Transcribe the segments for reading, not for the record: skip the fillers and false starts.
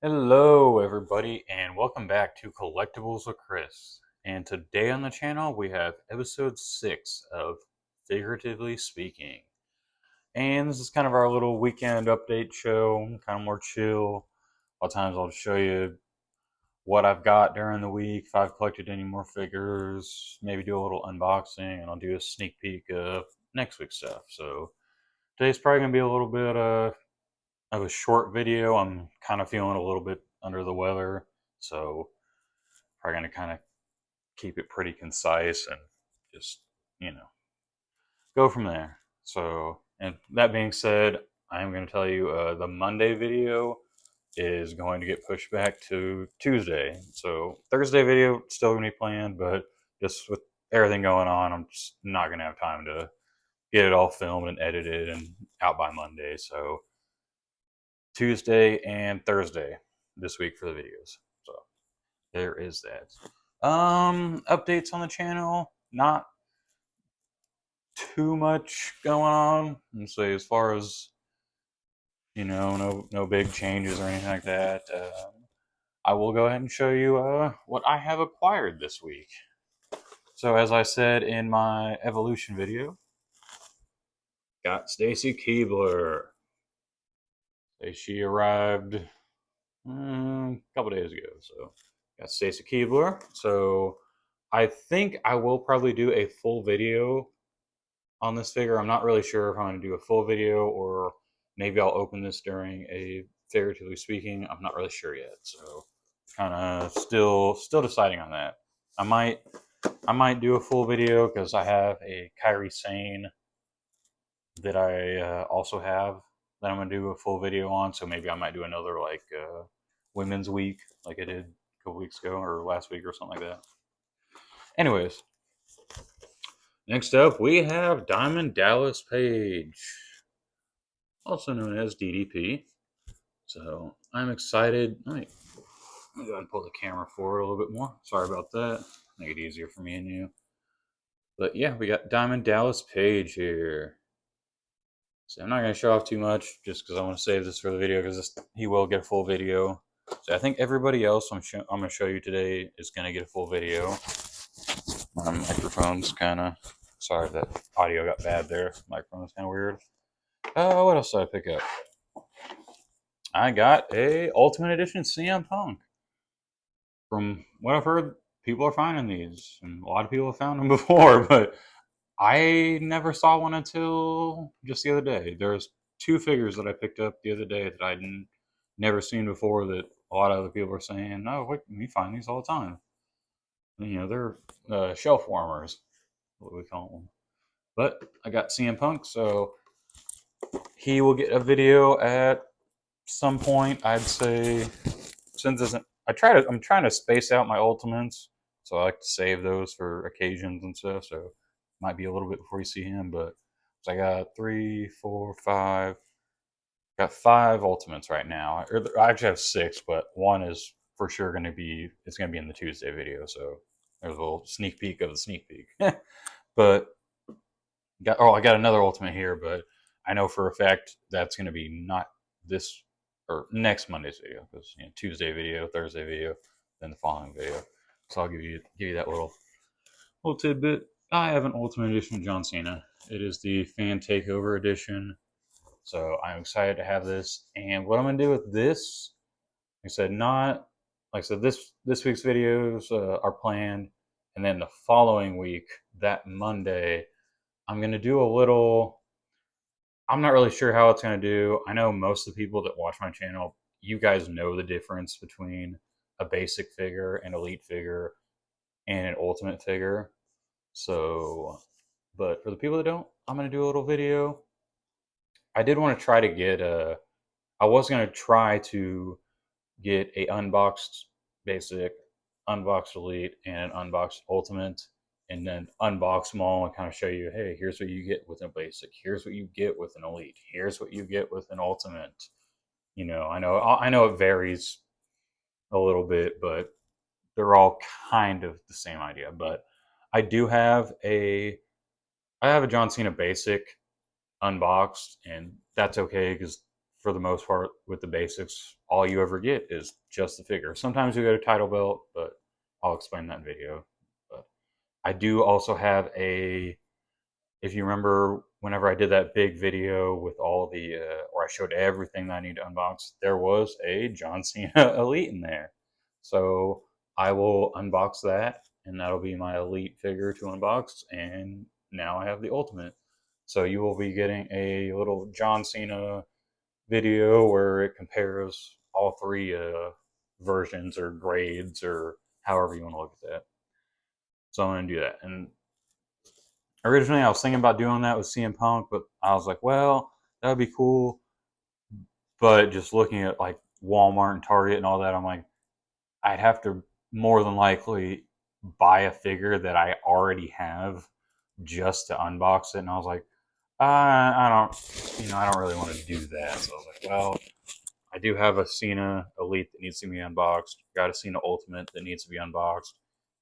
Hello, everybody, and welcome back to Collectibles with Chris. And today on the channel, we have episode 6 of Figuratively Speaking. And this is kind of our little weekend update show, kind of more chill. A lot of times I'll just show you what I've got during the week, if I've collected any more figures, maybe do a little unboxing, and I'll do a sneak peek of next week's stuff. So today's probably going to be a little bit of a short video. I'm kind of feeling a little bit under the weather, so probably going to kind of keep it pretty concise and just, you know, go from there. So, and that being said, I'm going to tell you the Monday video is going to get pushed back to Tuesday. So Thursday video still going to be planned, but just with everything going on, I'm just not going to have time to get it all filmed and edited and out by Monday. So Tuesday and Thursday this week for the videos. So there is that. Updates on the channel, not too much going on. And say as far as no big changes or anything like that. I will go ahead and show you what I have acquired this week. So as I said in my evolution video, got Stacy Keebler. She arrived a couple days ago. So got Stacy Keebler. So I think I will probably do a full video on this figure. I'm not really sure if I'm going to do a full video or maybe I'll open this during a figuratively speaking. I'm not really sure yet. So kind of still deciding on that. I might do a full video because I have a Kyrie Sane that I also have that I'm gonna do a full video on. So maybe I might do another like Women's Week like I did a couple weeks ago or last week or something like that. Anyways, next up we have Diamond Dallas Page, also known as DDP. So I'm excited. Let me go ahead and pull the camera forward a little bit more. Sorry about that. Make it easier for me and you. But yeah, we got Diamond Dallas Page here. So I'm not going to show off too much just because I want to save this for the video because he will get a full video. So I think everybody else I'm going to show you today is going to get a full video. My microphone's kind of... Sorry if that audio got bad there. Microphone's kind of weird. What else did I pick up? I got a Ultimate Edition CM Punk. From what I've heard, people are finding these. And a lot of people have found them before, but I never saw one until just the other day. There's two figures that I picked up the other day that I'd never seen before that a lot of other people are saying, "No, wait, we find these all the time." And, they're shelf warmers, what we call them. But I got CM Punk, so he will get a video at some point. I'd say since I'm trying to space out my ultimates, so I like to save those for occasions and stuff. So might be a little bit before you see him, but so I got 3, 4, 5. Got 5 ultimates right now. I actually have 6, but one is for sure going to be in the Tuesday video. So there's a little sneak peek of the sneak peek. But I got another ultimate here, but I know for a fact that's going to be not this or next Monday's video because Tuesday video, Thursday video, then the following video. So I'll give you that little tidbit. I have an Ultimate Edition of John Cena. It is the Fan Takeover Edition. So I'm excited to have this. And what I'm going to do with this, like I said, this week's videos are planned. And then the following week, that Monday, I'm going to do a little... I'm not really sure how it's going to do. I know most of the people that watch my channel, you guys know the difference between a basic figure, an elite figure, and an ultimate figure. So, but for the people that don't, I'm going to do a little video. I did want to try to get I was going to try to get a unboxed basic, unboxed elite, and an unboxed ultimate, and then unbox them all and kind of show you, hey, here's what you get with a basic, here's what you get with an elite, here's what you get with an ultimate. I know it varies a little bit, but they're all kind of the same idea. But I have a John Cena basic unboxed, and that's okay because for the most part, with the basics, all you ever get is just the figure. Sometimes you get a title belt, but I'll explain that in video. But I do also have a, if you remember, whenever I did that big video with all the, where I showed everything that I need to unbox, there was a John Cena Elite in there. So I will unbox that, and that'll be my Elite figure to unbox. And now I have the Ultimate. So you will be getting a little John Cena video where it compares all three versions or grades or however you want to look at that. So I'm going to do that. And originally I was thinking about doing that with CM Punk, but I was like, well, that would be cool. But just looking at like Walmart and Target and all that, I'm like, I'd have to more than likely buy a figure that I already have just to unbox it. And I was like, I don't really want to do that. So I was like, well, I do have a Cena Elite that needs to be unboxed. Got a Cena Ultimate that needs to be unboxed,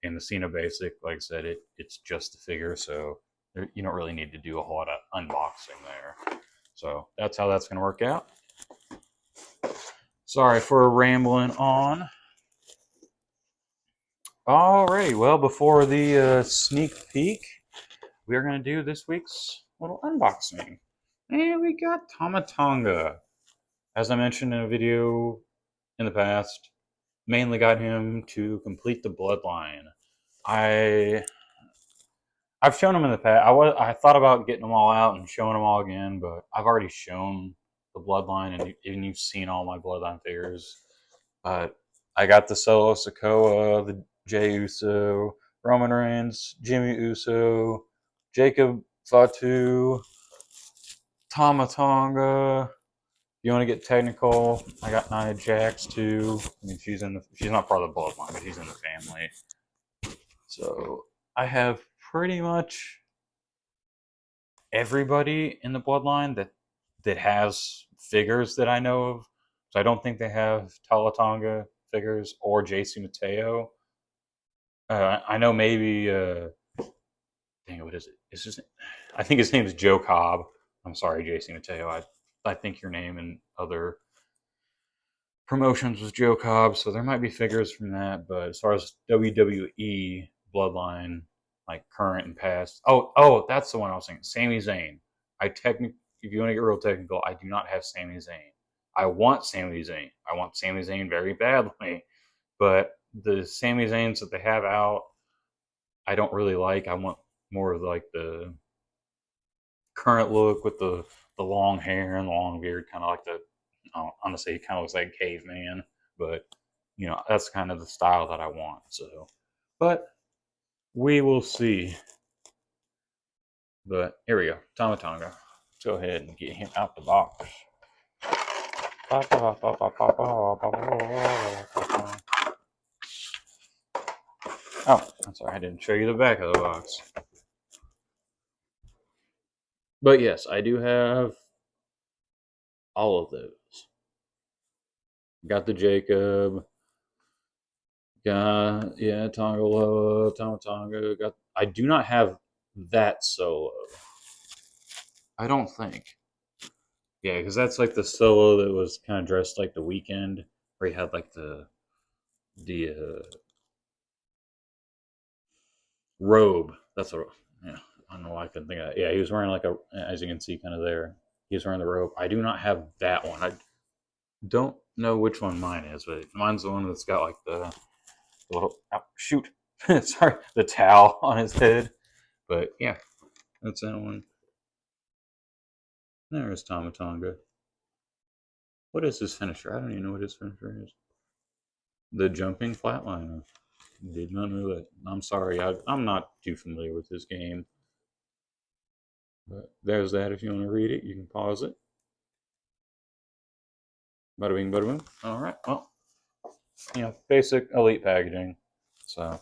and the Cena Basic, like I said, it's just a figure, so you don't really need to do a whole lot of unboxing there. So that's how that's going to work out. Sorry for rambling on. Alrighty, well, before the sneak peek, we're going to do this week's little unboxing. And we got Tama Tonga. As I mentioned in a video in the past, mainly got him to complete the Bloodline. I've shown him in the past. I thought about getting them all out and showing them all again, but I've already shown the Bloodline, and you've seen all my Bloodline figures. I got the Solo Sikoa, the Jey Uso, Roman Reigns, Jimmy Uso, Jacob Fatu, Tama Tonga. If you want to get technical, I got Nia Jax too. I mean, she's not part of the Bloodline, but she's in the family. So I have pretty much everybody in the Bloodline that has figures that I know of. So I don't think they have Talatonga figures or JC Mateo. I know maybe dang, what is it? It's just, I think his name is Joe Cobb. I'm sorry, JC Mateo. I think your name and other promotions was Joe Cobb, so there might be figures from that. But as far as WWE Bloodline, like current and past, oh, that's the one I was thinking. Sami Zayn. If you want to get real technical, I do not have Sami Zayn. I want Sami Zayn. I want Sami Zayn very badly, but the Sami Zayns that they have out, I don't really like. I want more of like the current look with the long hair and the long beard, kind of like the, honestly, he kind of looks like a caveman, but that's kind of the style that I want. So, but we will see. But here we go, Tama Tonga. Let's go ahead and get him out the box. Oh, I'm sorry, I didn't show you the back of the box. But yes, I do have all of those. Got the Jacob. Got, Tonga Loa, Tama Tonga. I do not have that Solo. I don't think. Yeah, because that's like the Solo that was kind of dressed like the Weekend, where he had like the robe. That's what. Yeah, I don't know why I couldn't think of that. Yeah, he was wearing like as you can see, kind of there. He was wearing the robe. I do not have that one. I don't know which one mine is, but mine's the one that's got like the little sorry, the towel on his head. But yeah, that's that one. There's Tama Tonga. What is his finisher? I don't even know what his finisher is. The jumping flatliner. Did not know that. I'm sorry, I'm not too familiar with this game. But there's that. If you want to read it, you can pause it. Bada bing, bada boom. All right. Well, basic Elite packaging. So,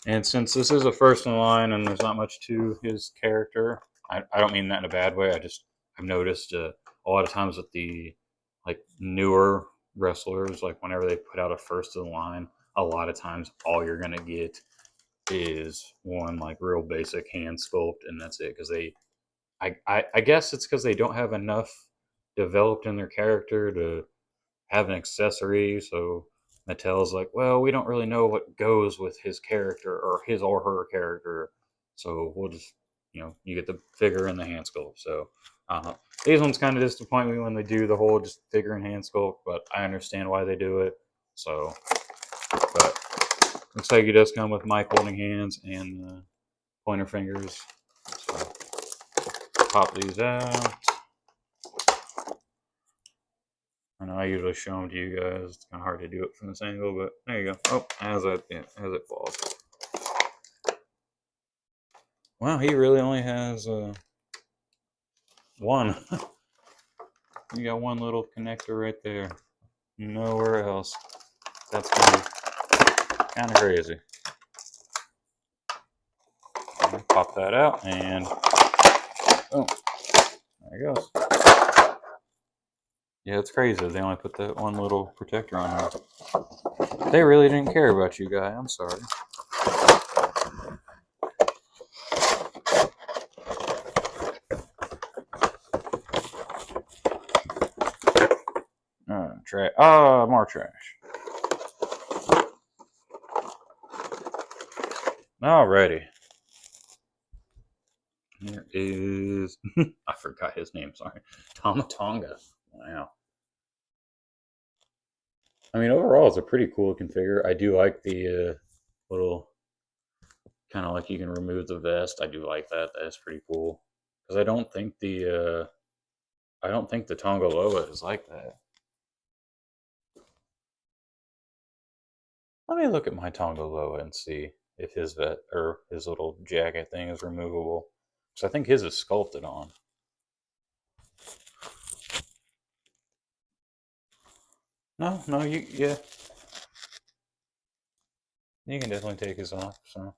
and since this is a first in line and there's not much to his character, I don't mean that in a bad way. I've noticed a lot of times with the like newer wrestlers, like whenever they put out a first in line, a lot of times all you're gonna get is one like real basic hand sculpt, and that's it, because I guess it's because they don't have enough developed in their character to have an accessory. So Mattel's like, well, we don't really know what goes with his character or his or her character, so we'll just, you get the figure and the hand sculpt. So uh, these ones kind of disappoint me when they do the whole just figure and hand sculpt, but I understand why they do it. So, but looks like he does come with mic holding hands and pointer fingers. So pop these out. I know I usually show them to you guys. It's kind of hard to do it from this angle, but there you go. Oh, as it falls. Wow, he really only has one. You got one little connector right there. Nowhere else. That's kind of crazy. Pop that out, and boom. There it goes. Yeah, it's crazy. They only put that one little protector on here. They really didn't care about you, guy. I'm sorry. Trash. More trash. Alrighty. Here is... I forgot his name, sorry. Tomatonga. Wow. I mean, overall, it's a pretty cool looking figure. I do like the little... kind of like you can remove the vest. I do like that. That is pretty cool. Because I don't think the Tonga Loa is like that. Let me look at my Tonga Loa and see if his his little jacket thing is removable. Because I think his is sculpted on. No, yeah. You can definitely take his off, so.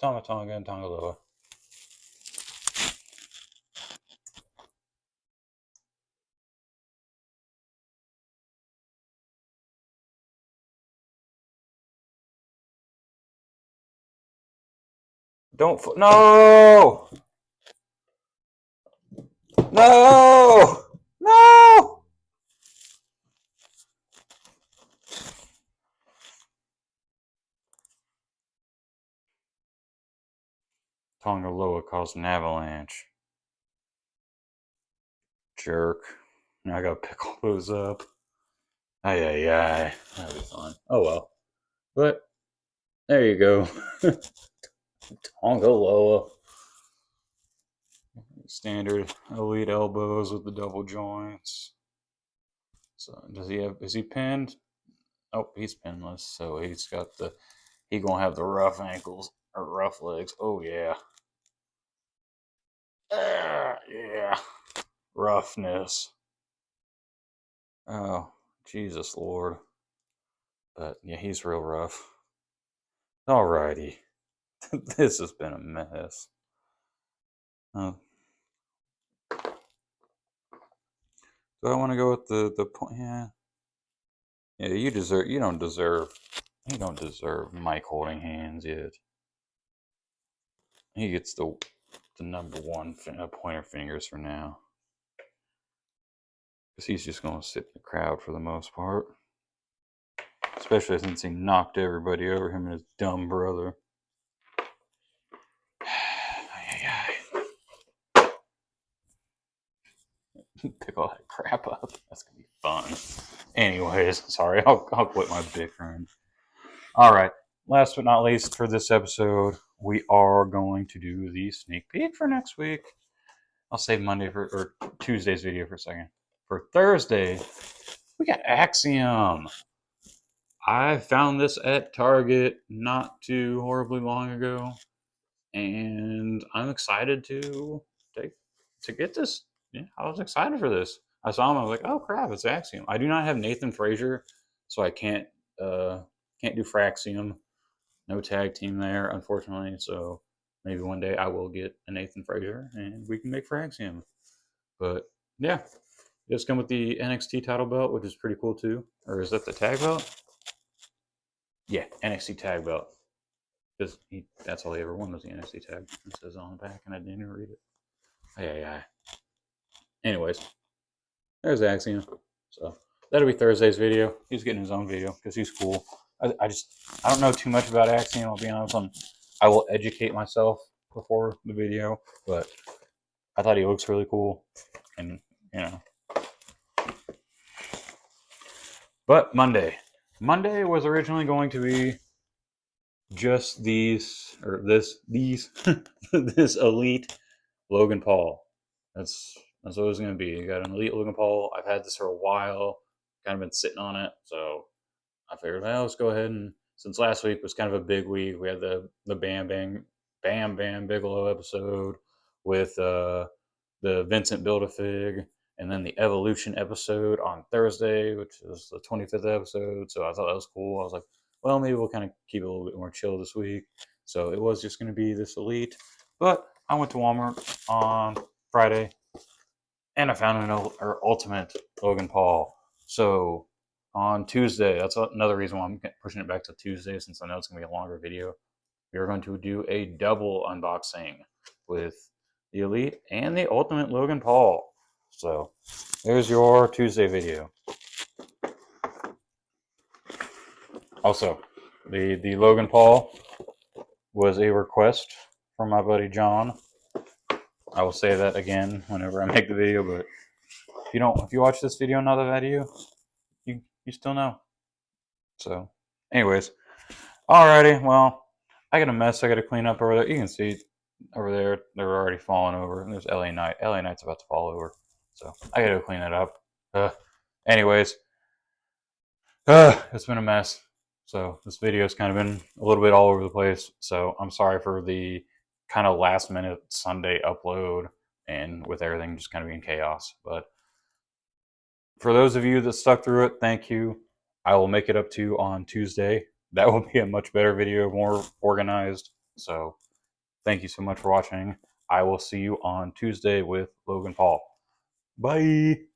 Tonga and Tonga Loa. No! No! No! Tonga Loa caused an avalanche. Jerk. Now I gotta pick all those up. Ay. That'll be fun. Oh well. But, there you go. Tonga Loa. Standard elite elbows with the double joints. So is he pinned? Oh, he's pinless, so he's gonna have the rough ankles or rough legs. Oh yeah. Yeah. Roughness. Oh, Jesus Lord. But yeah, he's real rough. Alrighty. This has been a mess. Do I want to go with the point? Yeah. Yeah, you don't deserve Mike holding hands yet. He gets the number one pointer fingers for now. Because he's just going to sit in the crowd for the most part. Especially since he knocked everybody over, him and his dumb brother. Pick all that crap up. That's going to be fun. Anyways, sorry, I'll quit my bickering. Alright, last but not least for this episode, we are going to do the sneak peek for next week. I'll save Monday or Tuesday's video for a second. For Thursday, we got Axiom. I found this at Target not too horribly long ago, and I'm excited to get this. Yeah, I was excited for this. I saw him. I was like, "Oh crap, it's Axiom." I do not have Nathan Frazier, so I can't do Fraxium. No tag team there, unfortunately. So maybe one day I will get a Nathan Frazier and we can make Fraxium. But yeah, it does come with the NXT title belt, which is pretty cool too. Or is that the tag belt? Yeah, NXT tag belt. Because that's all he ever won was the NFC tag. It says on the back, and I didn't even read it. Yeah. Anyways, there's Axiom. So that'll be Thursday's video. He's getting his own video because he's cool. I don't know too much about Axiom. I'll be honest. I will educate myself before the video, but I thought he looks really cool, and you know. But Monday was originally going to be just these this elite Logan Paul. That's what it was going to be. You got an elite Logan Paul. I've had this for a while, kind of been sitting on it, so I figured, well, let's go ahead and since last week was kind of a big week, we had the Bam Bam Bigelow episode with the Vincent Build-A-Fig, and then the Evolution episode on Thursday, which is the 25th episode. So I thought that was cool. I was like, well, maybe we'll kind of keep it a little bit more chill this week. So it was just going to be this elite. But I went to Walmart on Friday, and I found an ultimate Logan Paul. So on Tuesday, that's another reason why I'm pushing it back to Tuesday, since I know it's going to be a longer video. We're going to do a double unboxing with the Elite and the Ultimate Logan Paul. So there's your Tuesday video. Also, the Logan Paul was a request from my buddy John. I will say that again whenever I make the video, but if you watch this video and not the video, you still know. So, anyways, alrighty, well, I got a mess I got to clean up over there. You can see over there, they're already falling over. And there's LA Knight. LA Knight's about to fall over. So, I got to clean it up. Anyways, it's been a mess. So, this video's kind of been a little bit all over the place. So, I'm sorry for the kind of last minute Sunday upload and with everything just kind of being chaos. But for those of you that stuck through it, thank you. I will make it up to you on Tuesday. That will be a much better video, more organized. So thank you so much for watching. I will see you on Tuesday with Logan Paul. Bye.